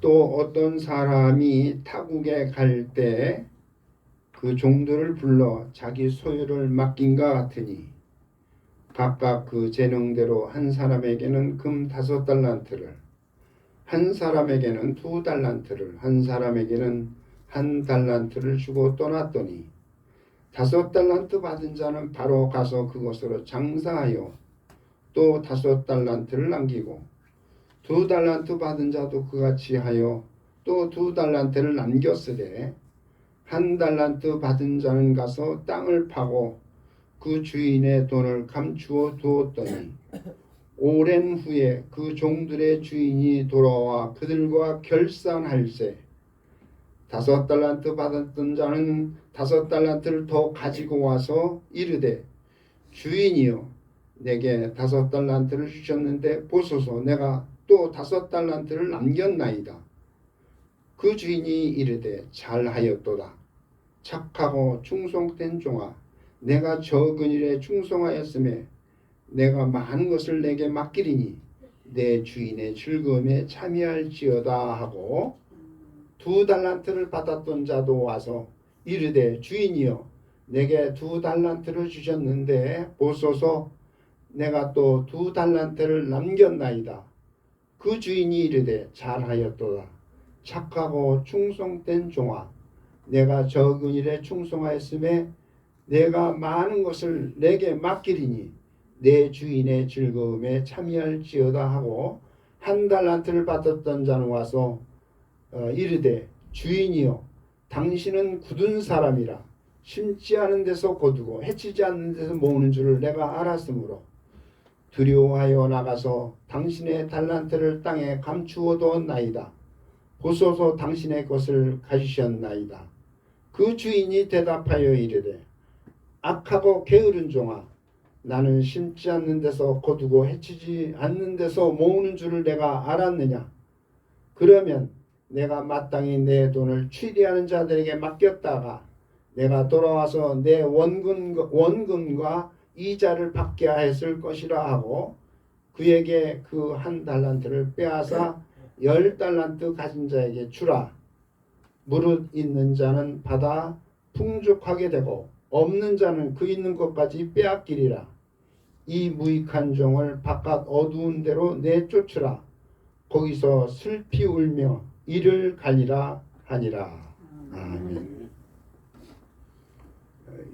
또 어떤 사람이 타국에 갈 때 그 종들을 불러 자기 소유를 맡긴과 같으니 각각 그 재능대로 한 사람에게는 금 5달란트를, 한 사람에게는 2달란트를, 한 사람에게는 1달란트를 주고 떠났더니 5달란트 받은 자는 바로 가서 그것으로 장사하여 또 5달란트를 남기고 2달란트 받은 자도 그같이 하여 또 2달란트를 남겼으되 1달란트 받은 자는 가서 땅을 파고 그 주인의 돈을 감추어 두었더니 오랜 후에 그 종들의 주인이 돌아와 그들과 결산할세 5달란트 받았던 자는 5달란트를 더 가지고 와서 이르되 주인이여 내게 5달란트를 주셨는데 보소서 내가 또 5달란트를 남겼나이다. 그 주인이 이르되 잘하였도다. 착하고 충성된 종아 내가 적은 일에 충성하였으며 내가 많은 것을 내게 맡기리니 내 주인의 즐거움에 참여할지어다 하고 2달란트를 받았던 자도 와서 이르되 주인이여 내게 2달란트를 주셨는데 보소서 내가 또 2달란트를 남겼나이다. 그 주인이 이르되 잘하였도다. 착하고 충성된 종아 내가 적은 일에 충성하였음에 내가 많은 것을 내게 맡기리니 내 주인의 즐거움에 참여할지어다 하고 1달란트를 받았던 자는 와서 이르되 주인이여 당신은 굳은 사람이라 심지 않은 데서 거두고 해치지 않는 데서 모으는 줄을 내가 알았으므로 두려워하여 나가서 당신의 달란트를 땅에 감추어 두었나이다. 보소서 당신의 것을 가지셨나이다. 그 주인이 대답하여 이르되 악하고 게으른 종아 나는 심지 않는 데서 거두고 해치지 않는 데서 모으는 줄을 내가 알았느냐. 그러면 내가 마땅히 내 돈을 취리하는 자들에게 맡겼다가 내가 돌아와서 내 원금과 이자를 받게 하였을 것이라 하고 그에게 그 1달란트를 빼앗아 10달란트 가진 자에게 주라. 무릇 있는 자는 받아 풍족하게 되고 없는 자는 그 있는 것까지 빼앗기리라. 이 무익한 종을 바깥 어두운 데로 내쫓으라. 거기서 슬피 울며 이를 갈리라 하니라. 아멘.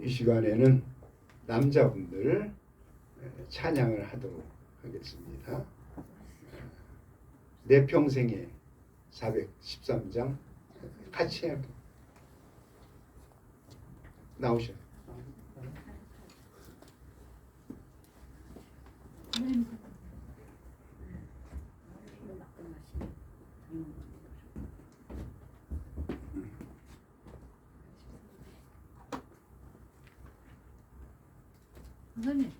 이 시간에는 남자분들 찬양을 하도록 하겠습니다. 내 평생에 413장 같이 해요. 나오셔. 선생님.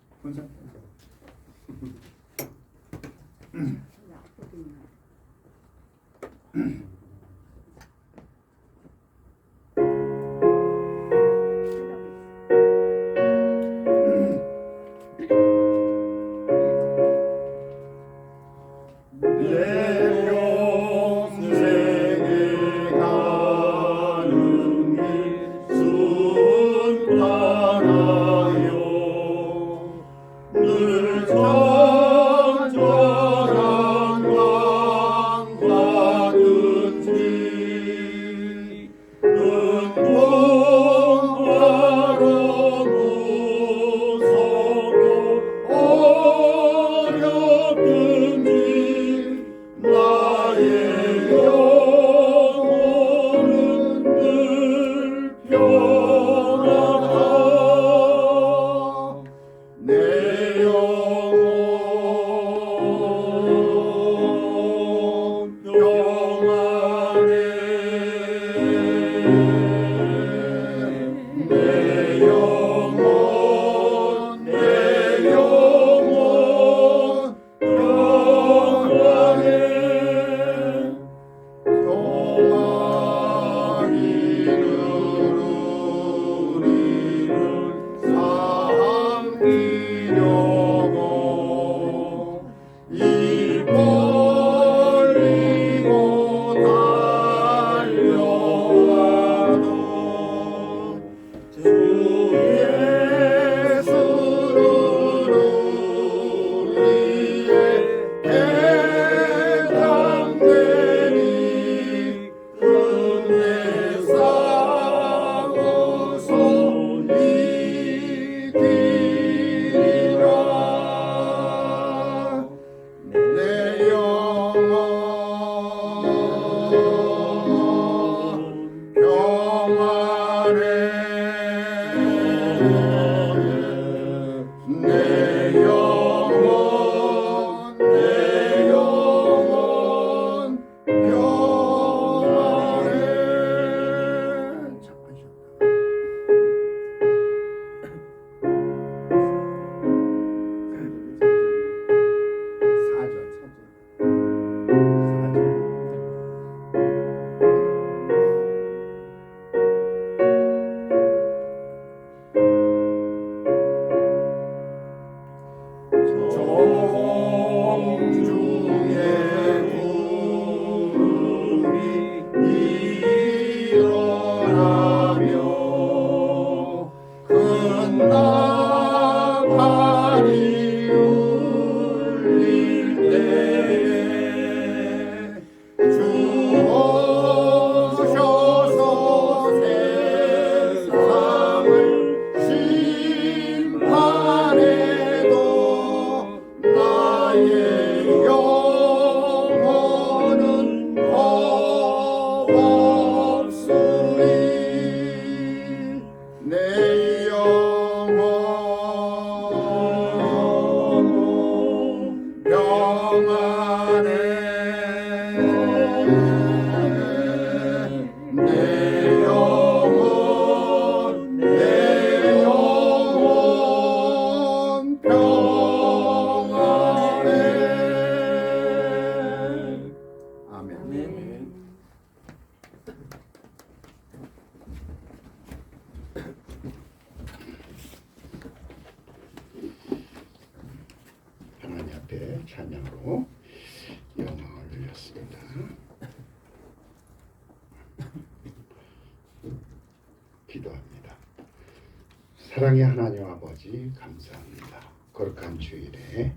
사랑의 하나님 아버지 감사합니다. 거룩한 주일에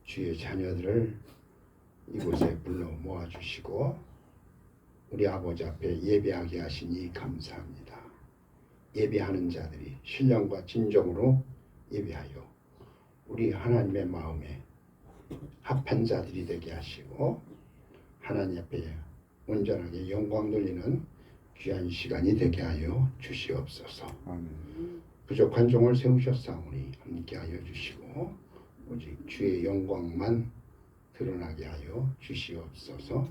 주의 자녀들을 이곳에 불러 모아주시고 우리 아버지 앞에 예배하게 하시니 감사합니다. 예배하는 자들이 신령과 진정으로 예배하여 우리 하나님의 마음에 합한 자들이 되게 하시고 하나님 앞에 온전하게 영광 돌리는 귀한 시간이 되게 하여 주시옵소서. 부족한 종을 세우셨사오니 함께하여 주시고 오직 주의 영광만 드러나게 하여 주시옵소서.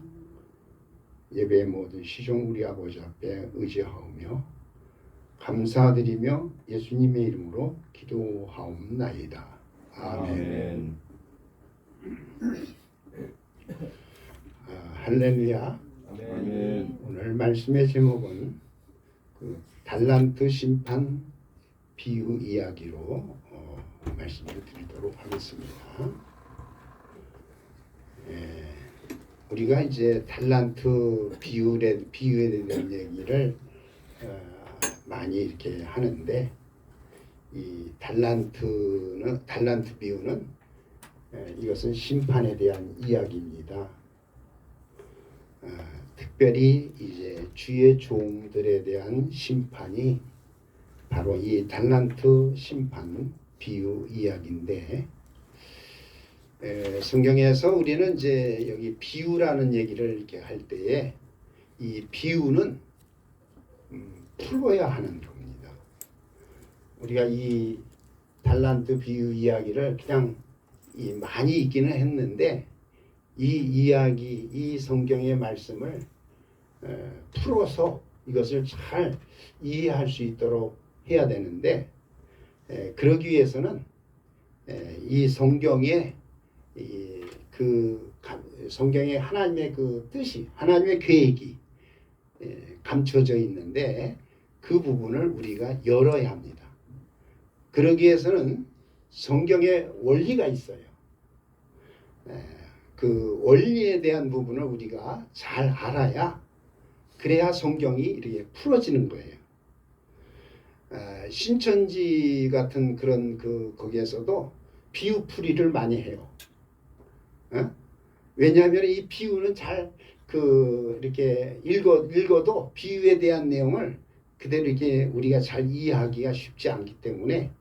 예배의 모든 시종 우리 아버지 앞에 의지하오며 감사드리며 예수님의 이름으로 기도하옵나이다. 아멘. 할렐루야. 아멘. 오늘 말씀의 제목은 그 달란트 심판 비유 이야기로 말씀을 드리도록 하겠습니다. 우리가 이제 달란트 비유에 대한 얘기를 많이 이렇게 하는데 이 달란트 비유는 이것은 심판에 대한 이야기입니다. 특별히 이제 주의 종들에 대한 심판이 바로 이 달란트 심판 비유 이야기인데 성경에서 우리는 이제 여기 비유라는 얘기를 이렇게 할 때에 이 비유는 풀어야 하는 겁니다. 우리가 이 달란트 비유 이야기를 그냥 많이 읽기는 했는데 이 이야기, 이 성경의 말씀을 풀어서 이것을 잘 이해할 수 있도록 해야 되는데 그러기 위해서는 이 성경의 성경의 하나님의 그 뜻이, 하나님의 계획이 감춰져 있는데 그 부분을 우리가 열어야 합니다. 그러기 위해서는 성경의 원리가 있어요. 그 원리에 대한 부분을 우리가 잘 알아야 그래야 성경이 이렇게 풀어지는 거예요. 신천지 같은 그런 거기에서도 비유풀이를 많이 해요. 왜냐하면 이 비유는 잘 이렇게 읽어도 비유에 대한 내용을 그대로 이렇게 우리가 잘 이해하기가 쉽지 않기 때문에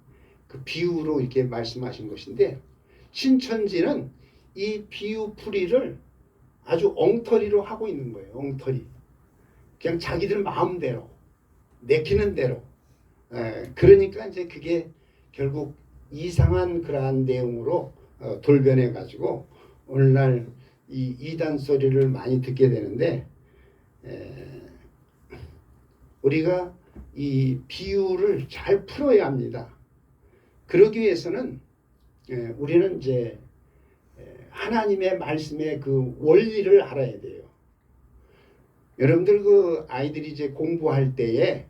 그 비유로 이렇게 말씀하신 것인데 신천지는 이 비유풀이를 아주 엉터리로 하고 있는 거예요. 엉터리. 그냥 자기들 마음대로 내키는 대로. 그러니까 이제 그게 결국 이상한 그러한 내용으로 돌변해 가지고 오늘날 이 이단 소리를 많이 듣게 되는데 우리가 이 비유를 잘 풀어야 합니다. 그러기 위해서는 우리는 이제 하나님의 말씀의 그 원리를 알아야 돼요. 여러분들 그 아이들이 이제 공부할 때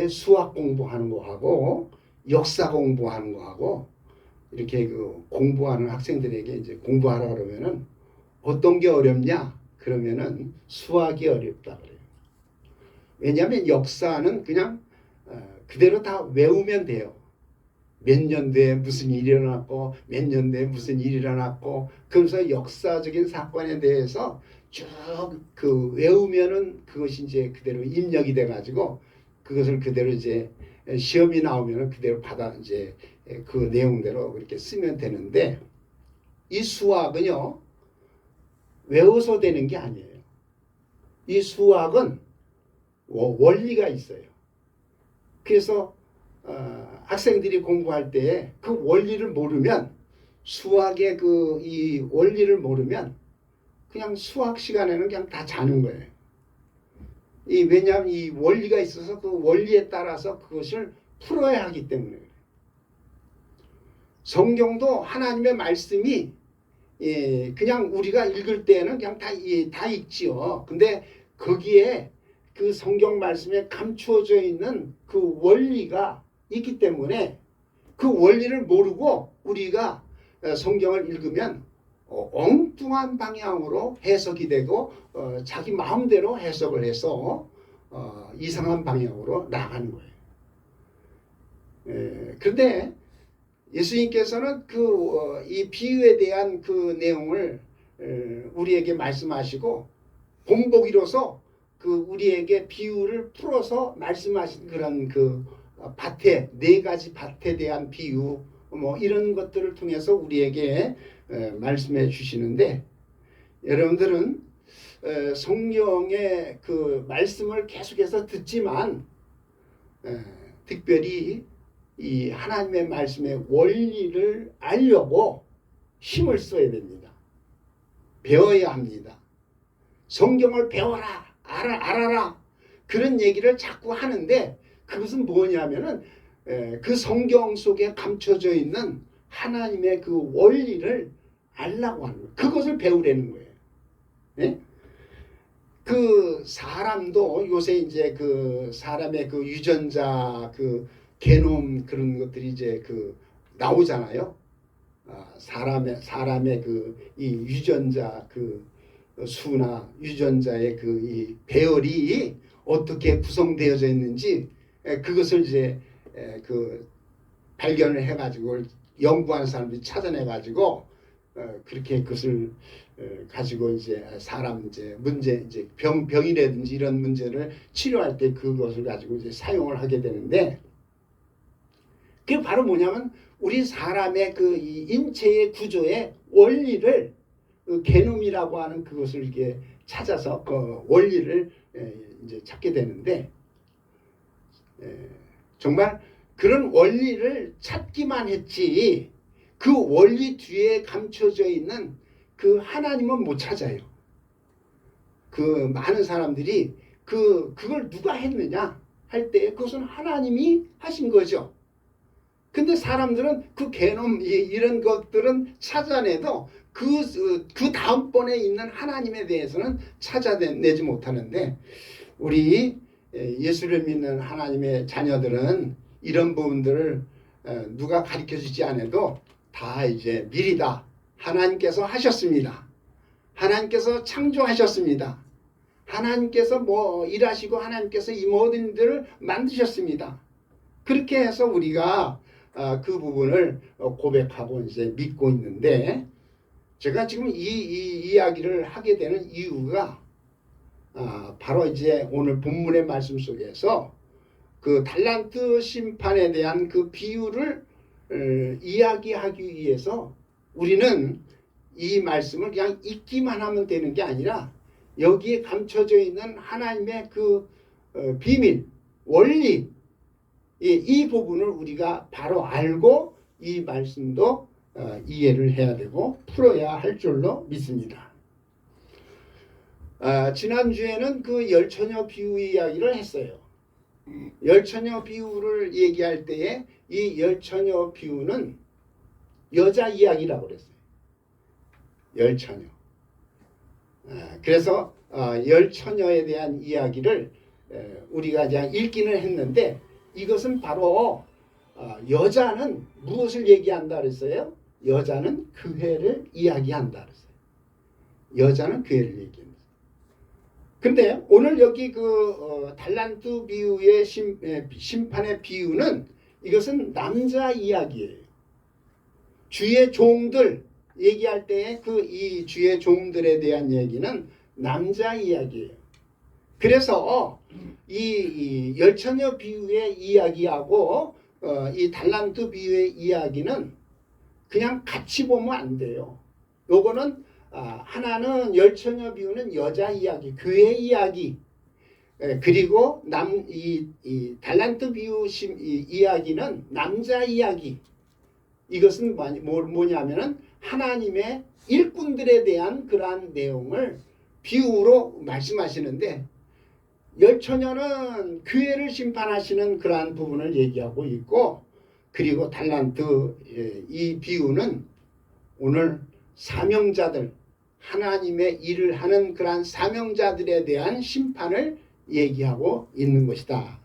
수학 공부하는 거 하고 역사 공부하는 거 하고 이렇게 그 공부하는 학생들에게 이제 공부하라 그러면은 어떤 게 어렵냐? 그러면은 수학이 어렵다 그래요. 왜냐하면 역사는 그냥 그대로 다 외우면 돼요. 몇 년도에 무슨 일이 일어났고 몇 년도에 무슨 일이 일어났고 그러면서 역사적인 사건에 대해서 쭉 그 외우면은 그것이 이제 그대로 입력이 돼 가지고 그것을 그대로 이제 시험이 나오면은 그대로 받아 이제 그 내용대로 그렇게 쓰면 되는데 이 수학은요 외워서 되는 게 아니에요. 이 수학은 원리가 있어요. 그래서 학생들이 공부할 때 그 원리를 모르면 수학의 이 원리를 모르면 그냥 수학 시간에는 그냥 다 자는 거예요. 왜냐하면 이 원리가 있어서 그 원리에 따라서 그것을 풀어야 하기 때문에 그래요. 성경도 하나님의 말씀이 그냥 우리가 읽을 때는 그냥 다 읽지요. 근데 거기에 그 성경 말씀에 감추어져 있는 그 원리가 있기 때문에 그 원리를 모르고 우리가 성경을 읽으면 엉뚱한 방향으로 해석이 되고 자기 마음대로 해석을 해서 이상한 방향으로 나가는 거예요. 그런데 예수님께서는 이 비유에 대한 그 내용을 우리에게 말씀하시고 본보기로서 우리에게 비유를 풀어서 말씀하신 그런 밭에, 네 가지 밭에 대한 비유 뭐 이런 것들을 통해서 우리에게 말씀해 주시는데, 여러분들은 성경의 그 말씀을 계속해서 듣지만 특별히 이 하나님의 말씀의 원리를 알려고 힘을 써야 됩니다. 배워야 합니다. 성경을 배워라, 알아라 그런 얘기를 자꾸 하는데, 그것은 뭐냐면은 그 성경 속에 감춰져 있는 하나님의 그 원리를 알라고 하는 거예요. 그것을 배우라는 거예요. 네? 그 사람도 요새 이제 그 사람의 그 유전자 그 게놈 그런 것들이 이제 나오잖아요. 사람의 이 유전자 수나 유전자의 이 배열이 어떻게 구성되어져 있는지 그것을 이제 발견을 해가지고 연구하는 사람들이 찾아내가지고 그렇게 그것을 가지고 이제 사람 문제 병이라든지 이런 문제를 치료할 때 그것을 가지고 이제 사용을 하게 되는데, 그게 바로 뭐냐면 우리 사람의 이 인체의 구조의 원리를 게놈이라고 하는 그것을 이렇게 찾아서 그 원리를 이제 찾게 되는데, 정말 그런 원리를 찾기만 했지 그 원리 뒤에 감춰져 있는 그 하나님은 못 찾아요. 많은 사람들이 그걸 누가 했느냐 할 때 그것은 하나님이 하신 거죠. 근데 사람들은 그 게놈 이런 것들은 찾아내도 그 다음번에 있는 하나님에 대해서는 찾아내지 못하는데, 우리 예수를 믿는 하나님의 자녀들은 이런 부분들을 누가 가르쳐주지 않아도 다 이제 미리 다 하나님께서 하셨습니다. 하나님께서 창조하셨습니다. 하나님께서 뭐 일하시고 하나님께서 이 모든 일들을 만드셨습니다. 그렇게 해서 우리가 그 부분을 고백하고 이제 믿고 있는데, 제가 지금 이 이야기를 하게 되는 이유가 바로 이제 오늘 본문의 말씀 속에서 그 달란트 심판에 대한 그 비유를 이야기하기 위해서 우리는 이 말씀을 그냥 읽기만 하면 되는 게 아니라 여기에 감춰져 있는 하나님의 비밀, 원리, 이 부분을 우리가 바로 알고 이 말씀도 이해를 해야 되고 풀어야 할 줄로 믿습니다. 지난주에는 그 열처녀 비유 이야기를 했어요. 열처녀 비유를 얘기할 때에 이 열처녀 비유는 여자 이야기라고 그랬어요. 열처녀. 그래서 열처녀에 대한 이야기를 우리가 그냥 읽기는 했는데, 이것은 바로 여자는 무엇을 얘기한다 그랬어요? 여자는 교회를 이야기한다 그랬어요. 여자는 교회를 얘기합니다. 근데 오늘 여기 달란트 비유의 심판의 비유는 이것은 남자 이야기예요. 주의 종들 얘기할 때에 이 주의 종들에 대한 얘기는 남자 이야기예요. 그래서 이 열처녀 비유의 이야기하고 이 달란트 비유의 이야기는 그냥 같이 보면 안 돼요. 요거는 하나는 열처녀 비유는 여자 이야기, 교회 이야기, 그리고 이 달란트 비유 이야기는 남자 이야기. 이것은 뭐냐면은 하나님의 일꾼들에 대한 그러한 내용을 비유로 말씀하시는데, 열처녀는 교회를 심판하시는 그러한 부분을 얘기하고 있고, 그리고 달란트 이 비유는 오늘 사명자들, 하나님의 일을 하는 그러한 사명자들에 대한 심판을 얘기하고 있는 것이다.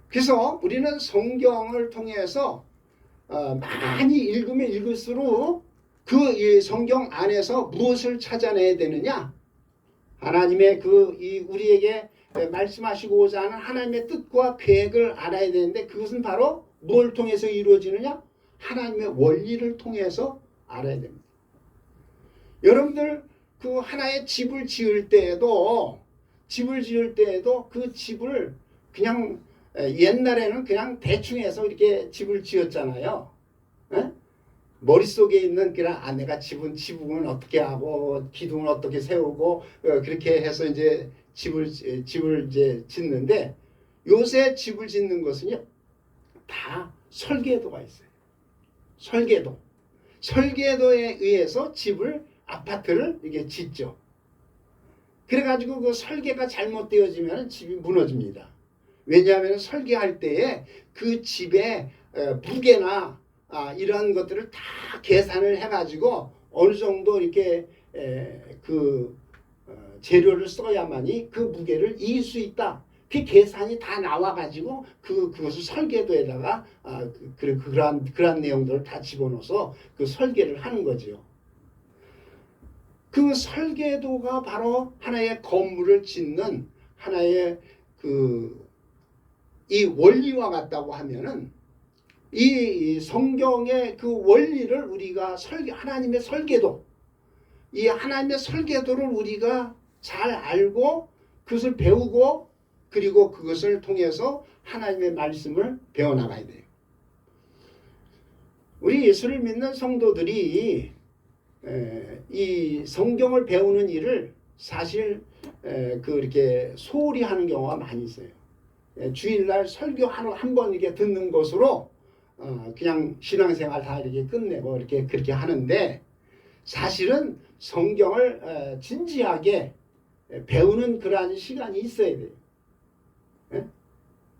그래서 우리는 성경을 통해서 많이 읽으면 읽을수록 이 성경 안에서 무엇을 찾아내야 되느냐? 하나님의 우리에게 말씀하시고자 하는 하나님의 뜻과 계획을 알아야 되는데 그것은 바로 뭘 통해서 이루어지느냐? 하나님의 원리를 통해서 알아야 됩니다. 여러분들 그 하나의 집을 지을 때에도 그 집을 그냥 옛날에는 그냥 대충 해서 이렇게 집을 지었잖아요. 에? 머릿속에 있는 그런 내가 지붕은 어떻게 하고 기둥을 어떻게 세우고 그렇게 해서 이제 집을 이제 짓는데 요새 집을 짓는 것은요 다 설계도가 있어요. 설계도에 의해서 아파트를 이게 짓죠. 그래가지고 그 설계가 잘못되어지면 집이 무너집니다. 왜냐하면 설계할 때에 그 집의 무게나 이런 것들을 다 계산을 해가지고 어느 정도 이렇게 재료를 써야만이 그 무게를 이길 수 있다. 그 계산이 다 나와가지고 그것을 설계도에다가 그러한 내용들을 다 집어넣어서 그 설계를 하는 거죠. 그 설계도가 바로 하나의 건물을 짓는 하나의 이 원리와 같다고 하면은 이 성경의 그 원리를 우리가 하나님의 설계도, 이 하나님의 설계도를 우리가 잘 알고 그것을 배우고 그리고 그것을 통해서 하나님의 말씀을 배워나가야 돼요. 우리 예수를 믿는 성도들이 이 성경을 배우는 일을 사실 이렇게 소홀히 하는 경우가 많이 있어요. 주일날 설교 한 번 이렇게 듣는 것으로 그냥 신앙생활 다 이렇게 끝내고 그렇게 하는데 사실은 성경을 진지하게 배우는 그러한 시간이 있어야 돼요.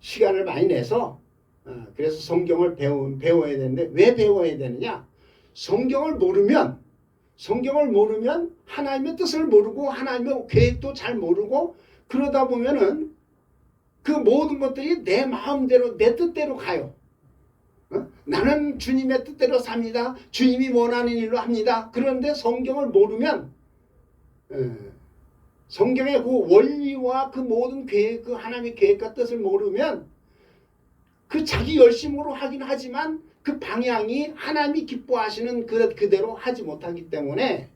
시간을 많이 내서 그래서 성경을 배워야 되는데 왜 배워야 되느냐? 성경을 모르면 하나님의 뜻을 모르고 하나님의 계획도 잘 모르고 그러다 보면은 그 모든 것들이 내 마음대로 내 뜻대로 가요. 나는 주님의 뜻대로 삽니다. 주님이 원하는 일로 합니다. 그런데 성경을 모르면 성경의 그 원리와 그 모든 계획, 그 하나님의 계획과 뜻을 모르면 그 자기 열심으로 하긴 하지만 그 방향이 하나님이 기뻐하시는 그대로 하지 못하기 때문에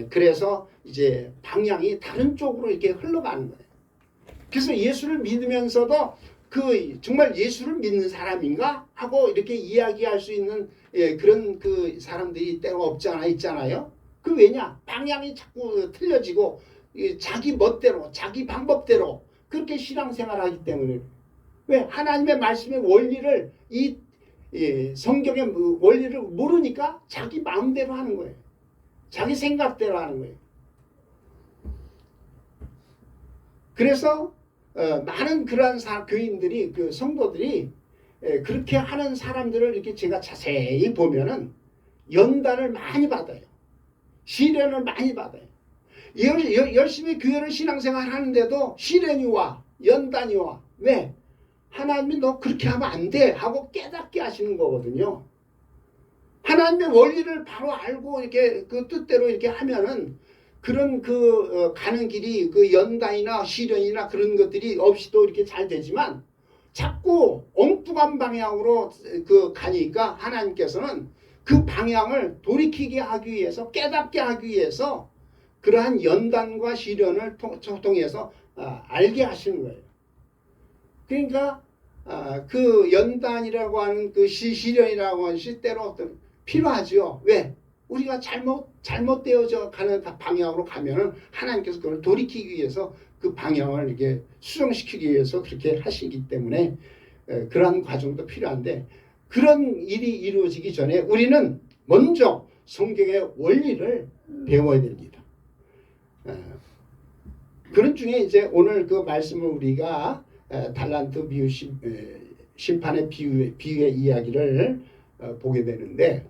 그래서 이제 방향이 다른 쪽으로 이렇게 흘러가는 거예요. 그래서 예수를 믿으면서도 정말 예수를 믿는 사람인가 하고 이렇게 이야기할 수 있는 그런 그 사람들이 때가 있잖아요. 왜냐? 방향이 자꾸 틀려지고 자기 멋대로 자기 방법대로 그렇게 신앙생활하기 때문에 왜? 하나님의 말씀의 원리를 성경의 원리를 모르니까 자기 마음대로 하는 거예요. 자기 생각대로 하는 거예요. 그래서 많은 그러한 교인들이 성도들이 그렇게 하는 사람들을 이렇게 제가 자세히 보면은 연단을 많이 받아요. 시련을 많이 받아요. 열심히 교회를 신앙생활 하는데도 시련이 와, 연단이 와. 왜? 하나님이 너 그렇게 하면 안 돼 하고 깨닫게 하시는 거거든요. 하나님의 원리를 바로 알고 이렇게 그 뜻대로 이렇게 하면은 그런 가는 길이 연단이나 시련이나 그런 것들이 없이도 이렇게 잘 되지만 자꾸 엉뚱한 방향으로 가니까 하나님께서는 그 방향을 돌이키게 하기 위해서 깨닫게 하기 위해서 그러한 연단과 시련을 통해서 알게 하시는 거예요. 그러니까 그 연단이라고 하는 그 시련이라고 하는 시대로 필요하죠. 왜? 우리가 잘못되어져 가는 방향으로 가면은 하나님께서 그걸 돌이키기 위해서 그 방향을 이렇게 수정시키기 위해서 그렇게 하시기 때문에 그러한 과정도 필요한데 그런 일이 이루어지기 전에 우리는 먼저 성경의 원리를 배워야 됩니다. 그런 중에 이제 오늘 그 말씀을 우리가 달란트 비유 심판의 비유의 이야기를 보게 되는데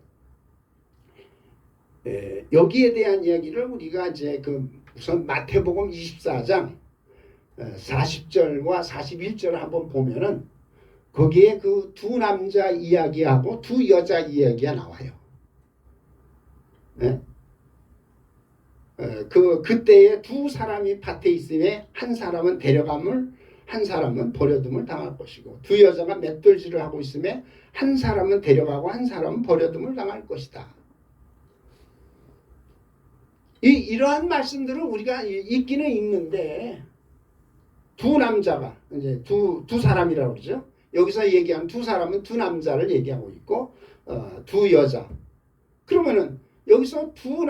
여기에 대한 이야기를 우리가 이제 우선 마태복음 24장 40절과 41절을 한번 보면은 거기에 그 두 남자 이야기하고 두 여자 이야기가 나와요. 네? 그때에 두 사람이 밭에 있음에 한 사람은 데려감을 한 사람은 버려둠을 당할 것이고 두 여자가 맷돌질을 하고 있음에 한 사람은 데려가고 한 사람은 버려둠을 당할 것이다. 이러한 말씀들을 우리가 읽기는 읽는데 두 남자가 이제 두 사람이라고 그러죠. 여기서 얘기한 두 사람은 두 남자를 얘기하고 있고 두 여자. 그러면은 여기서 두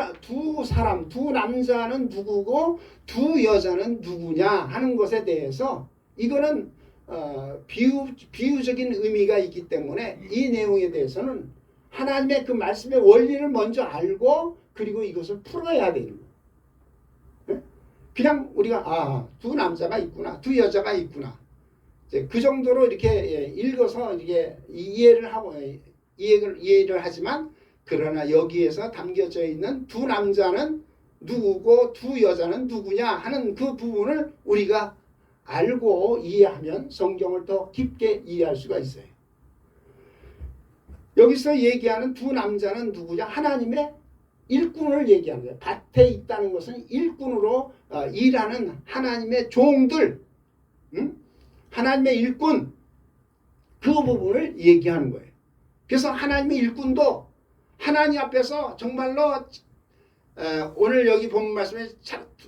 사람, 두 남자는 누구고 두 여자는 누구냐 하는 것에 대해서 이거는 비유적인 의미가 있기 때문에 이 내용에 대해서는 하나님의 그 말씀의 원리를 먼저 알고 그리고 이것을 풀어야 되는 거예요. 그냥 우리가 두 남자가 있구나, 두 여자가 있구나. 이제 그 정도로 이렇게 읽어서 이게 이해를 하지만 그러나 여기에서 담겨져 있는 두 남자는 누구고 두 여자는 누구냐 하는 그 부분을 우리가 알고 이해하면 성경을 더 깊게 이해할 수가 있어요. 여기서 얘기하는 두 남자는 누구냐? 하나님의 일꾼을 얘기하는 거예요. 밭에 있다는 것은 일꾼으로 일하는 하나님의 종들, 하나님의 일꾼, 그 부분을 얘기하는 거예요. 그래서 하나님의 일꾼도 하나님 앞에서 정말로 오늘 여기 본 말씀에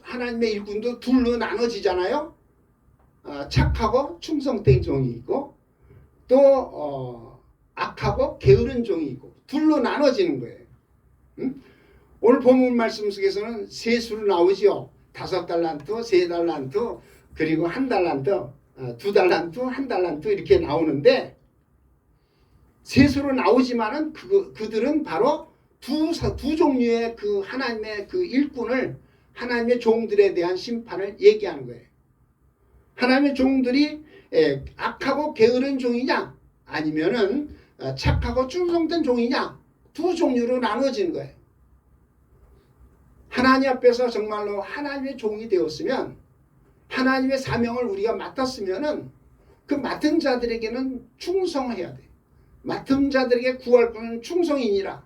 하나님의 일꾼도 둘로 나눠지잖아요. 착하고 충성된 종이 있고 또 악하고 게으른 종이 있고 둘로 나눠지는 거예요. 오늘 본문 말씀 속에서는 세수로 나오죠. 5달란트, 3달란트, 그리고 1달란트, 2달란트, 1달란트 이렇게 나오는데 세수로 나오지만은 그들은 바로 두 종류의 그 하나님의 그 일꾼을 하나님의 종들에 대한 심판을 얘기하는 거예요. 하나님의 종들이 악하고 게으른 종이냐 아니면은 착하고 충성된 종이냐 두 종류로 나눠지는 거예요. 하나님 앞에서 정말로 하나님의 종이 되었으면 하나님의 사명을 우리가 맡았으면은 그 맡은 자들에게는 충성해야 돼. 맡은 자들에게 구할 것은 충성이니라.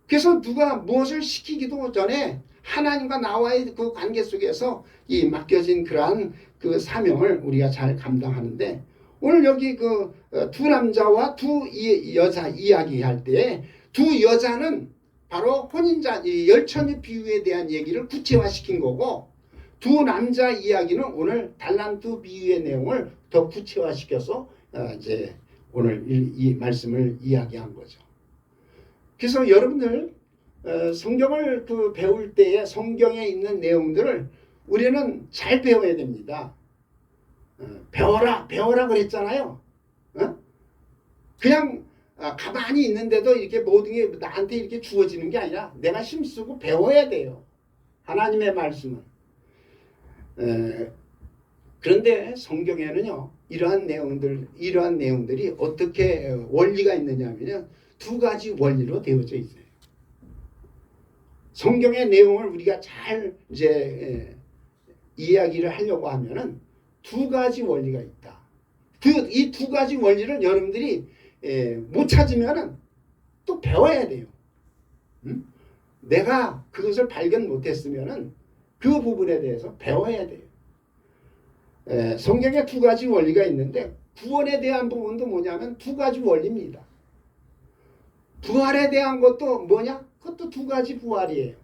그래서 누가 무엇을 시키기도 전에 하나님과 나와의 그 관계 속에서 이 맡겨진 그러한 그 사명을 우리가 잘 감당하는데 오늘 여기 그 두 남자와 두 여자 이야기할 때 두 여자는 바로 혼인자 열처녀 비유에 대한 얘기를 구체화시킨 거고 두 남자 이야기는 오늘 달란트 비유의 내용을 더 구체화시켜서 이제 오늘 이 말씀을 이야기한 거죠. 그래서 여러분들 성경을 그 배울 때에 성경에 있는 내용들을 우리는 잘 배워야 됩니다. 배워라 그랬잖아요. 그냥 가만히 있는데도 이렇게 모든 게 나한테 이렇게 주어지는 게 아니라 내가 힘쓰고 배워야 돼요. 하나님의 말씀은. 그런데 성경에는요 이러한 내용들이 어떻게 원리가 있느냐면요 두 가지 원리로 되어져 있어요. 성경의 내용을 우리가 잘 이제 이야기를 하려고 하면은 두 가지 원리가 있다. 이 두 가지 원리를 여러분들이 못 찾으면은 또 배워야 돼요. 내가 그것을 발견 못했으면은 그 부분에 대해서 배워야 돼요. 성경에 두 가지 원리가 있는데 구원에 대한 부분도 뭐냐면 두 가지 원리입니다. 부활에 대한 것도 뭐냐? 그것도 두 가지 부활이에요.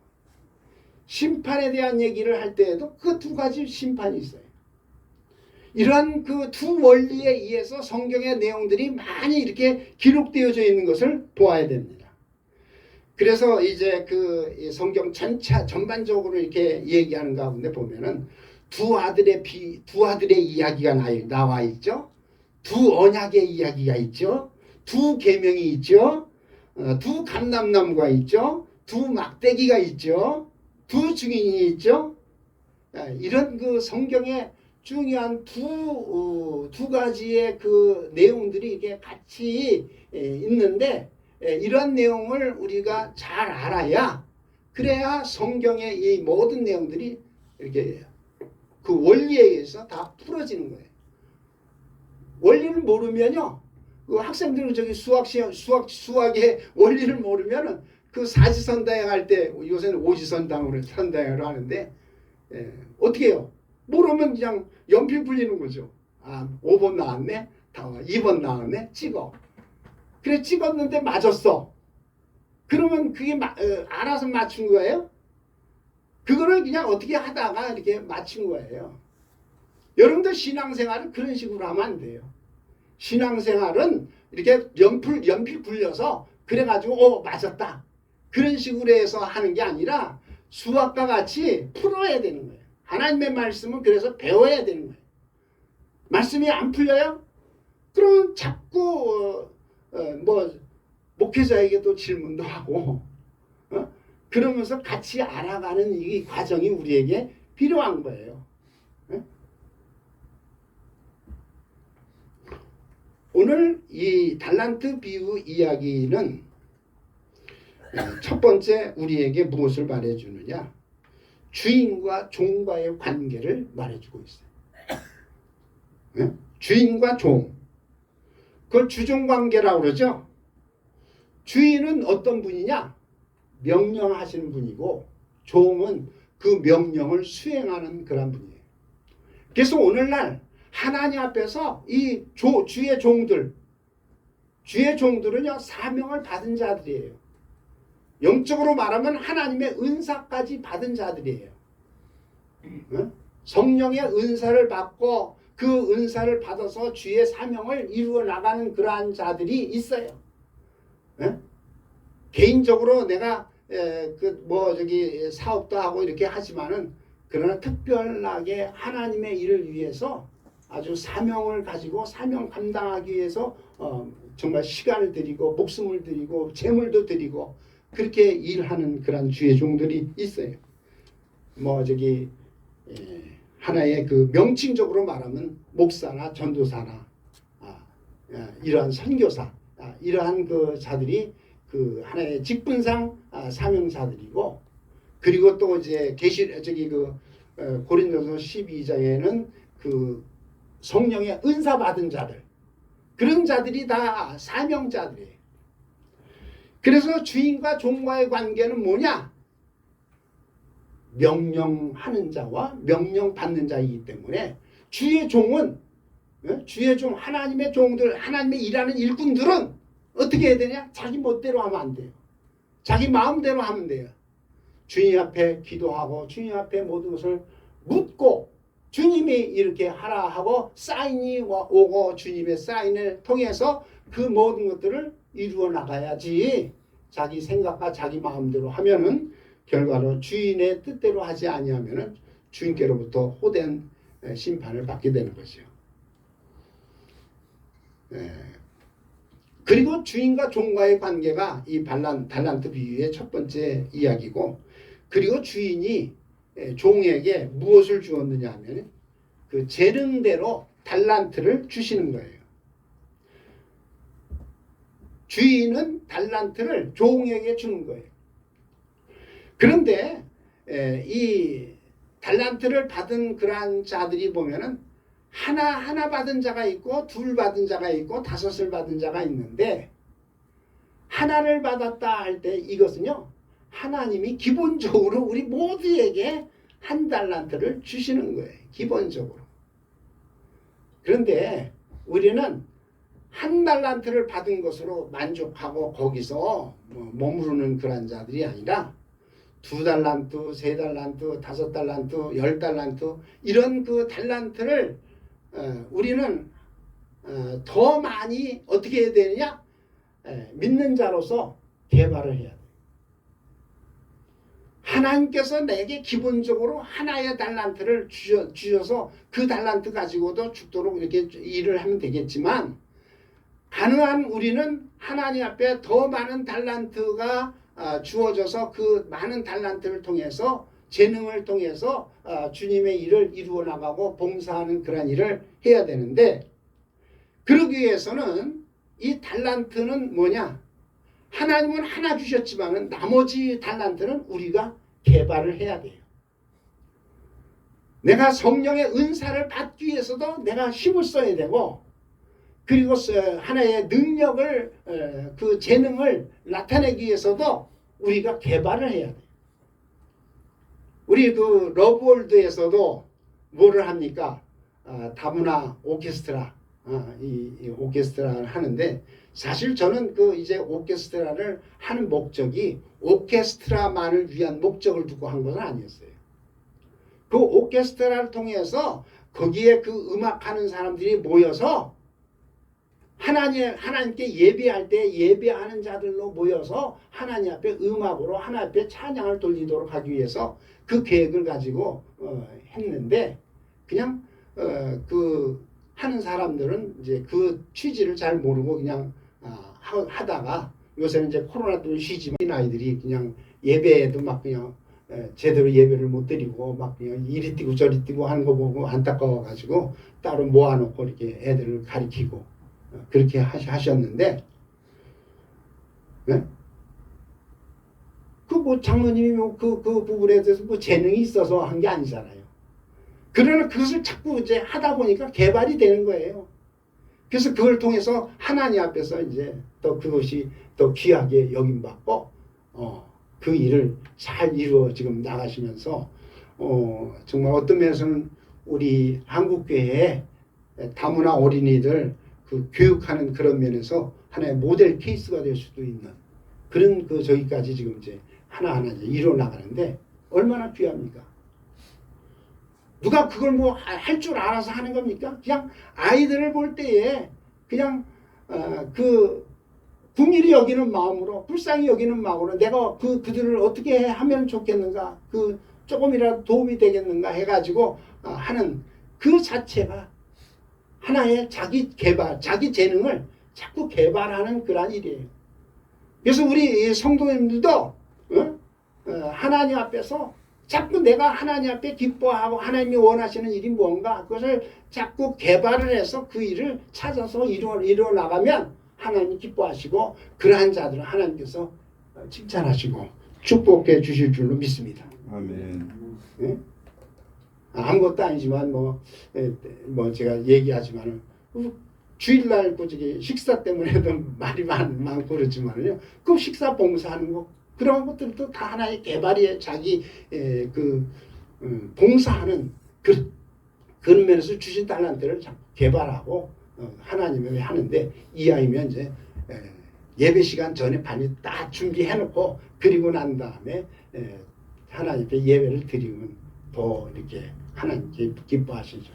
심판에 대한 얘기를 할 때에도 그 두 가지 심판이 있어요. 이러한 그 두 원리에 의해서 성경의 내용들이 많이 이렇게 기록되어져 있는 것을 보아야 됩니다. 그래서 이제 그 성경 전반적으로 이렇게 얘기하는 가운데 보면은 두 아들의 이야기가 나와 있죠. 두 언약의 이야기가 있죠. 두 계명이 있죠. 두 감람나무가 있죠. 두 막대기가 있죠. 두 증인이 있죠. 이런 그 성경의 중요한 두 가지의 그 내용들이 이게 같이 있는데 이런 내용을 우리가 잘 알아야 그래야 성경의 이 모든 내용들이 이렇게 그 원리에 의해서 다 풀어지는 거예요. 원리를 모르면요, 그 학생들은 저기 수학의 원리를 모르면은 그 사지선다에 갈 때 요새는 오지선당으로 선다행을 하는데 어떻게 해요? 모르면 그냥 연필 굴리는 거죠. 아, 5번 나왔네. 2번 나왔네. 찍어. 그래 찍었는데 맞았어. 그러면 그게 알아서 맞춘 거예요? 그거를 그냥 어떻게 하다가 이렇게 맞춘 거예요. 여러분들 신앙생활은 그런 식으로 하면 안 돼요. 신앙생활은 이렇게 연필 굴려서 그래가지고 맞았다. 그런 식으로 해서 하는 게 아니라 수학과 같이 풀어야 되는 거예요. 하나님의 말씀은 그래서 배워야 되는 거예요. 말씀이 안 풀려요? 그러면 자꾸 뭐 목회자에게도 질문도 하고 그러면서 같이 알아가는 이 과정이 우리에게 필요한 거예요. 오늘 이 달란트 비유 이야기는 첫 번째 우리에게 무엇을 말해주느냐? 주인과 종과의 관계를 말해주고 있어요. 주인과 종. 그걸 주종관계라고 그러죠. 주인은 어떤 분이냐? 명령하시는 분이고 종은 그 명령을 수행하는 그런 분이에요. 그래서 오늘날 하나님 앞에서 이 주의 종들은요 사명을 받은 자들이에요. 영적으로 말하면 하나님의 은사까지 받은 자들이에요. 성령의 은사를 받고 그 은사를 받아서 주의 사명을 이루어 나가는 그러한 자들이 있어요. 개인적으로 내가 사업도 하고 이렇게 하지만은 그러나 특별하게 하나님의 일을 위해서 아주 사명을 가지고 사명 감당하기 위해서 정말 시간을 드리고 목숨을 드리고 재물도 드리고 그렇게 일하는 그런 주의 종들이 있어요. 하나의 그 명칭적으로 말하면 목사나 전도사나 이러한 선교사 이러한 그 자들이 그 하나의 직분상 사명자들이고 그리고 또 이제 고린도서 12장에는 그 성령의 은사 받은 자들 그런 자들이 다 사명자들이에요. 그래서 주인과 종과의 관계는 뭐냐? 명령하는 자와 명령받는 자이기 때문에 주의 종은 주의 종 하나님의 종들 하나님의 일하는 일꾼들은 어떻게 해야 되냐? 자기 멋대로 하면 안 돼요. 자기 마음대로 하면 돼요. 주님 앞에 기도하고 주님 앞에 모든 것을 묻고 주님이 이렇게 하라 하고 사인이 오고 주님의 사인을 통해서 그 모든 것들을 이루어 나가야지 자기 생각과 자기 마음대로 하면은 결과로 주인의 뜻대로 하지 아니하면은 주인께로부터 호된 심판을 받게 되는 것이요. 그리고 주인과 종과의 관계가 이 달란트 비유의 첫 번째 이야기고 그리고 주인이 종에게 무엇을 주었느냐 하면 그 재능대로 달란트를 주시는 거예요. 주인은 달란트를 종에게 주는 거예요. 그런데 이 달란트를 받은 그러한 자들이 보면은 하나 받은 자가 있고 둘 받은 자가 있고 다섯을 받은 자가 있는데 하나를 받았다 할 때 이것은요 하나님이 기본적으로 우리 모두에게 한 달란트를 주시는 거예요. 기본적으로. 그런데 우리는 한 달란트를 받은 것으로 만족하고 거기서 머무르는 그런 자들이 아니라 2달란트, 3달란트, 5달란트, 10달란트 이런 그 달란트를 우리는 더 많이 어떻게 해야 되느냐? 믿는 자로서 개발을 해야 돼요. 하나님께서 내게 기본적으로 하나의 달란트를 주셔서 그 달란트 가지고도 죽도록 이렇게 일을 하면 되겠지만 가능한 우리는 하나님 앞에 더 많은 달란트가 주어져서 그 많은 달란트를 통해서 재능을 통해서 주님의 일을 이루어 나가고 봉사하는 그런 일을 해야 되는데 그러기 위해서는 이 달란트는 뭐냐? 하나님은 하나 주셨지만 나머지 달란트는 우리가 개발을 해야 돼요. 내가 성령의 은사를 받기 위해서도 내가 힘을 써야 되고 그리고 하나의 능력을 그 재능을 나타내기 위해서도 우리가 개발을 해야 돼. 우리 그 러브월드에서도 뭐를 합니까? 다문화 오케스트라, 이 오케스트라를 하는데, 사실 저는 그 이제 오케스트라를 하는 목적이 오케스트라만을 위한 목적을 두고 한 것은 아니었어요. 그 오케스트라를 통해서 거기에 그 음악하는 사람들이 모여서 하나님께 예배할 때 예배하는 자들로 모여서 하나님 앞에 음악으로 하나님 앞에 찬양을 돌리도록 하기 위해서 그 계획을 가지고 했는데, 그냥 그 하는 사람들은 이제 그 취지를 잘 모르고 그냥 하다가, 요새는 이제 코로나 때문에 쉬지만 아이들이 그냥 예배에도 막 그냥 제대로 예배를 못 드리고 막 그냥 이리 뛰고 저리 뛰고 하는 거 보고 안타까워 가지고 따로 모아놓고 이렇게 애들을 가리키고 그렇게 하셨는데, 네? 그 뭐 장로님이 그 부분에 대해서 뭐 재능이 있어서 한 게 아니잖아요. 그러나 그것을 자꾸 이제 하다 보니까 개발이 되는 거예요. 그래서 그걸 통해서 하나님 앞에서 이제 또 그것이 또 귀하게 여김받고 그 일을 잘 이루어 지금 나가시면서 정말 어떤 면에서는 우리 한국교회에 다문화 어린이들 그 교육하는 그런 면에서 하나의 모델 케이스가 될 수도 있는 그런 그 저기까지 지금 이제 하나하나 이제 이루어 나가는데 얼마나 귀합니까? 누가 그걸 뭐 할 줄 알아서 하는 겁니까? 그냥 아이들을 볼 때에 그냥 그 궁일이 여기는 마음으로, 불쌍히 여기는 마음으로 내가 그들을 어떻게 하면 좋겠는가, 그 조금이라도 도움이 되겠는가 해가지고 하는 그 자체가 하나의 자기 개발, 자기 재능을 자꾸 개발하는 그런 일이에요. 그래서 우리 성도님들도 하나님 앞에서 자꾸 내가 하나님 앞에 기뻐하고 하나님이 원하시는 일이 뭔가 그것을 자꾸 개발을 해서 그 일을 찾아서 이루어 나가면 하나님이 기뻐하시고 그러한 자들은 하나님께서 칭찬하시고 축복해 주실 줄로 믿습니다. 아멘. 네? 아무것도 아니지만 뭐 제가 얘기하지만은 주일날 그 식사 때문에도 말이 많고 그렇지만요. 그 식사 봉사하는 거 그런 것들도 다 하나의 개발이 자기 봉사하는 그런 면에서 주신 달란트를 개발하고 하나님이 하는데, 이왕이면 이제 예배 시간 전에 반이 딱 준비해놓고 그리고 난 다음에 하나님께 예배를 드리면 더 이렇게 하나님께 기뻐하시죠.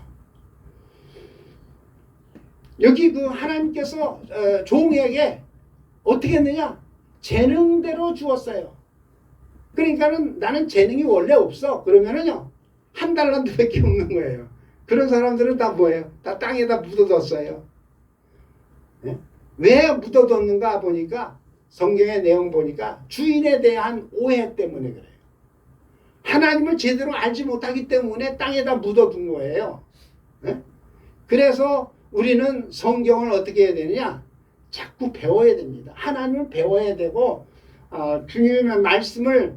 여기 그 하나님께서 종에게 어떻게 했느냐? 재능대로 주었어요. 그러니까는 나는 재능이 원래 없어. 그러면은요, 한 달란트밖에 없는 거예요. 그런 사람들은 다 뭐예요? 다 땅에다 묻어뒀어요. 네? 왜 묻어뒀는가 보니까 성경의 내용 보니까 주인에 대한 오해 때문에 그래요. 하나님을 제대로 알지 못하기 때문에 땅에다 묻어둔 거예요. 네? 그래서 우리는 성경을 어떻게 해야 되느냐? 자꾸 배워야 됩니다. 하나님을 배워야 되고 주님의 말씀을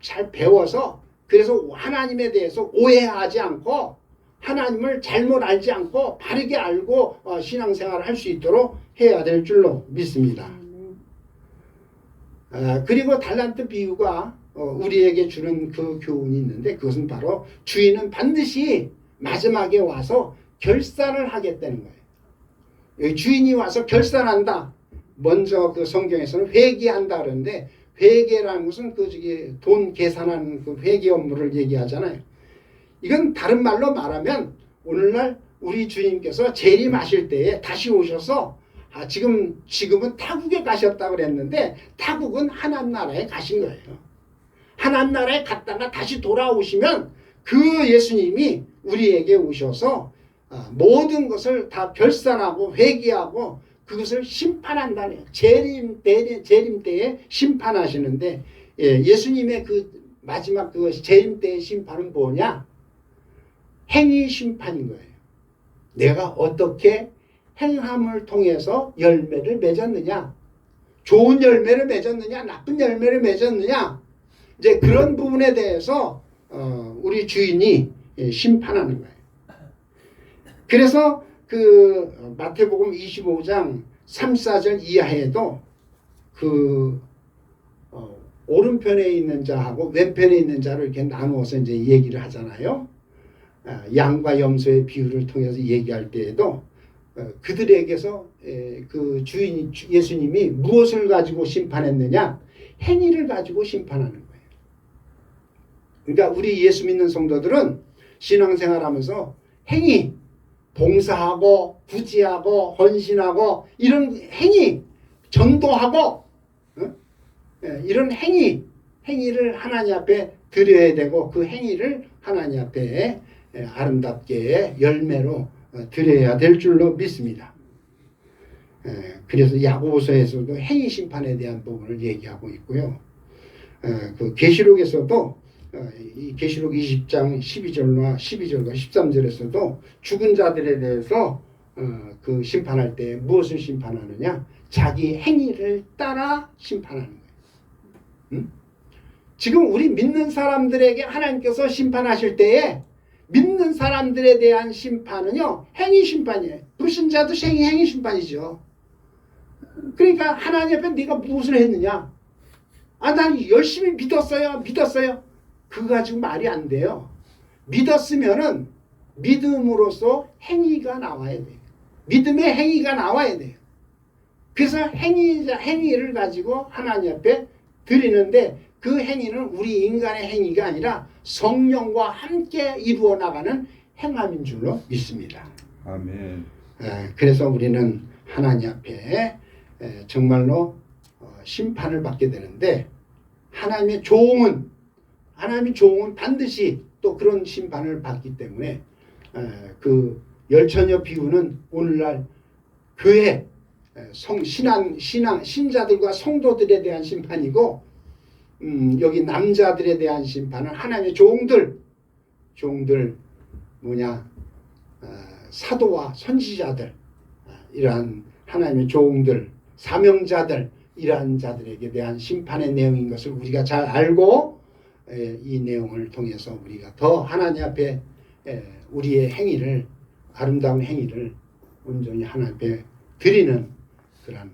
잘 배워서, 그래서 하나님에 대해서 오해하지 않고 하나님을 잘못 알지 않고 바르게 알고 신앙생활을 할 수 있도록 해야 될 줄로 믿습니다. 그리고 달란트 비유가 우리에게 주는 그 교훈이 있는데, 그것은 바로 주인은 반드시 마지막에 와서 결산을 하겠다는 거예요. 여기 주인이 와서 결산한다. 먼저 그 성경에서는 회계한다 그러는데, 회계라는 것은 돈 계산하는 그 회계 업무를 얘기하잖아요. 이건 다른 말로 말하면 오늘날 우리 주님께서 재림하실 때에 다시 오셔서 지금은 타국에 가셨다고 그랬는데, 타국은 하나님 나라에 가신 거예요. 하나님 나라에 갔다가 다시 돌아오시면 그 예수님이 우리에게 오셔서 모든 것을 다 결산하고 회개하고 그것을 심판한다네요. 재림 때에 심판하시는데, 예수님의 그 마지막 그 재림 때의 심판은 뭐냐? 행위 심판인 거예요. 내가 어떻게 행함을 통해서 열매를 맺었느냐? 좋은 열매를 맺었느냐? 나쁜 열매를 맺었느냐? 이제 그런 부분에 대해서 우리 주인이 심판하는 거예요. 그래서 그 마태복음 25장 3, 4절 이하에도 오른편에 있는 자하고 왼편에 있는 자를 이렇게 나누어서 이제 얘기를 하잖아요. 양과 염소의 비유를 통해서 얘기할 때에도 그들에게서 그 주인 예수님이 무엇을 가지고 심판했느냐? 행위를 가지고 심판하는 거예요. 그러니까 우리 예수 믿는 성도들은 신앙생활하면서 행위, 봉사하고 구제하고 헌신하고 이런 행위, 전도하고 이런 행위를 하나님 앞에 드려야 되고 그 행위를 하나님 앞에 아름답게 열매로 드려야 될 줄로 믿습니다. 그래서 야고보서에서도 행위 심판에 대한 부분을 얘기하고 있고요. 그 계시록에서도 이 계시록 20장 12절과 13절에서도 죽은 자들에 대해서 그 심판할 때 무엇을 심판하느냐? 자기 행위를 따라 심판하는 거예요. 지금 우리 믿는 사람들에게 하나님께서 심판하실 때에 믿는 사람들에 대한 심판은요, 행위 심판이에요. 불신자도 행위 심판이죠. 그러니까 하나님 앞에 네가 무엇을 했느냐? 난 열심히 믿었어요. 그거 가지고 말이 안 돼요. 믿었으면은 믿음으로써 행위가 나와야 돼요. 믿음의 행위가 나와야 돼요. 그래서 행위를 가지고 하나님 앞에 드리는데 그 행위는 우리 인간의 행위가 아니라 성령과 함께 이루어 나가는 행함인 줄로 믿습니다. 아멘. 그래서 우리는 하나님 앞에 정말로 심판을 받게 되는데 하나님의 종은 반드시 또 그런 심판을 받기 때문에 그 열처녀 비유는 오늘날 교회 신자들과 성도들에 대한 심판이고 여기 남자들에 대한 심판은 하나님의 종들 사도와 선지자들 이러한 하나님의 종들 사명자들 이러한 자들에게 대한 심판의 내용인 것을 우리가 잘 알고 이 내용을 통해서 우리가 더 하나님 앞에 우리의 행위를 아름다운 행위를 온전히 하나님 앞에 드리는 그런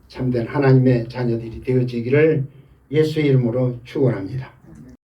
참된 하나님의 자녀들이 되어지기를 예수의 이름으로 축원합니다.